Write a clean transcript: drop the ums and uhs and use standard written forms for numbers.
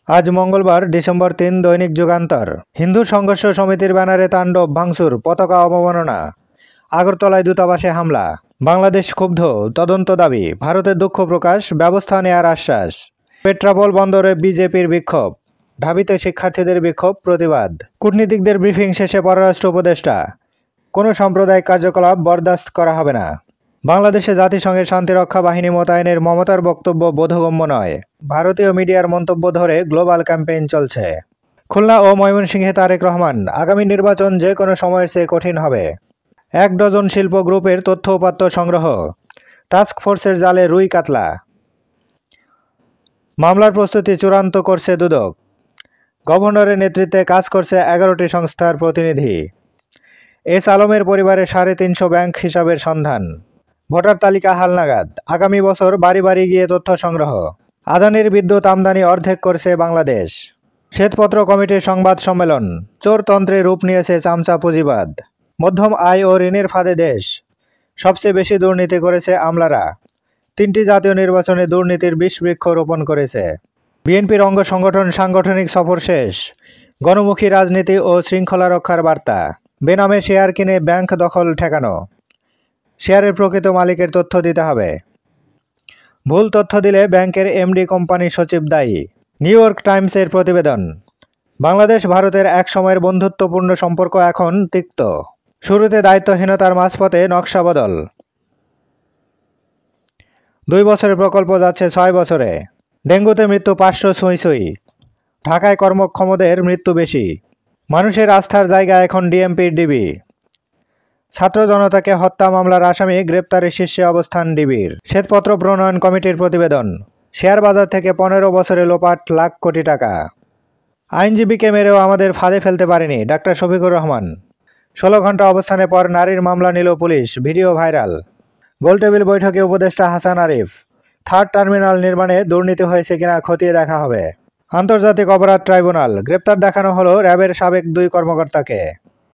আজ মঙ্গলবার ডিসেম্বর ৩ দৈনিক যুগান্তর। হিন্দু সংঘর্ষ সমিতির ব্যানারে তাণ্ডব ভাঙচুর, পতাকা অবমাননা, আগরতলায় দূতাবাসে হামলা। বাংলাদেশ ক্ষুব্ধ, তদন্ত দাবি, ভারতের দুঃখ প্রকাশ, ব্যবস্থা নেয়ার আশ্বাস। পেট্রাপোল বন্দরে বিজেপির বিক্ষোভ, ঢাবিতে শিক্ষার্থীদের বিক্ষোভ প্রতিবাদ। কূটনীতিকদের ব্রিফিং শেষে পররাষ্ট্র উপদেষ্টা, কোনো সাম্প্রদায়িক কার্যকলাপ বরদাস্ত করা হবে না। বাংলাদেশে জাতিসংঘের শান্তিরক্ষা বাহিনী মোতায়েনের মমতার বক্তব্য বোধগম্য নয়। ভারতীয় মিডিয়ার মন্তব্য ধরে গ্লোবাল ক্যাম্পেইন চলছে। খুলনা ও ময়মনসিংহে তারেক রহমান, আগামী নির্বাচন যে কোনো সময়ের চেয়ে কঠিন হবে। ১ ডজন শিল্প গ্রুপের তথ্য উপাত্ত সংগ্রহ, টাস্ক ফোর্সের জালে রুই কাতলা। মামলার প্রস্তুতি চূড়ান্ত করছে দুদক। গভর্নরের নেতৃত্বে কাজ করছে ১১টি সংস্থার প্রতিনিধি। এস আলমের পরিবারে ৩৫০ ব্যাংক হিসাবের সন্ধান। ভোটার তালিকা হালনাগাদ, আগামী বছর বাড়ি বাড়ি গিয়ে তথ্য সংগ্রহ। আদানির বিদ্যুৎ আমদানি অর্ধেক করছে বাংলাদেশ। শ্বেতপত্র কমিটির সংবাদ সম্মেলন, চোরতন্ত্রে রূপ নিয়েছে চামচা পুঁজিবাদ। মধ্যম আয় ও ঋণের ফাঁদে দেশ, সবচেয়ে বেশি দুর্নীতি করেছে আমলারা। ৩টি জাতীয় নির্বাচনে দুর্নীতির বিষবৃক্ষ রোপণ করেছে। বিএনপির অঙ্গ সংগঠন সাংগঠনিক সফর শেষ, গণমুখী রাজনীতি ও শৃঙ্খলা রক্ষার বার্তা। বেনামে শেয়ার কিনে ব্যাংক দখল ঠেকানো, শেয়ারের প্রকৃত মালিকের তথ্য দিতে হবে। ভুল তথ্য দিলে ব্যাংকের এমডি কোম্পানি সচিব দায়ী। নিউ ইয়র্ক টাইমসের প্রতিবেদন, বাংলাদেশ ভারতের এক সময়ের বন্ধুত্বপূর্ণ সম্পর্ক এখন তিক্ত। শুরুতে দায়িত্বহীনতার মাঝপথে নকশা বদল। ২ বছরের প্রকল্প যাচ্ছে ৬ বছরে। ডেঙ্গুতে মৃত্যু ৫০০ ছুঁই। ঢাকায় কর্মক্ষমদের মৃত্যু বেশি। মানুষের আস্থার জায়গা এখন ডিএমপির ডিবি। ছাত্র জনতাকে হত্যা মামলার আসামি গ্রেপ্তারের শীর্ষে অবস্থান ডিবির। শ্বেতপত্র প্রণয়ন কমিটির প্রতিবেদন, শেয়ার বাজার থেকে ১৫ বছরে লোপাট লাখ কোটি টাকা। আইনজীবীকে মেরেও আমাদের ফাঁদে ফেলতে পারেনি ডাক্তার শফিকুর রহমান। ১৬ ঘন্টা অবস্থানের পর নারীর মামলা নিল পুলিশ, ভিডিও ভাইরাল। গোলটেবিল বৈঠকে উপদেষ্টা হাসান আরিফ, থার্ড টার্মিনাল নির্মাণে দুর্নীতি হয়েছে কিনা খতিয়ে দেখা হবে। আন্তর্জাতিক অপরাধ ট্রাইব্যুনাল, গ্রেপ্তার দেখানো হলো র্যাবের সাবেক ২ কর্মকর্তাকে।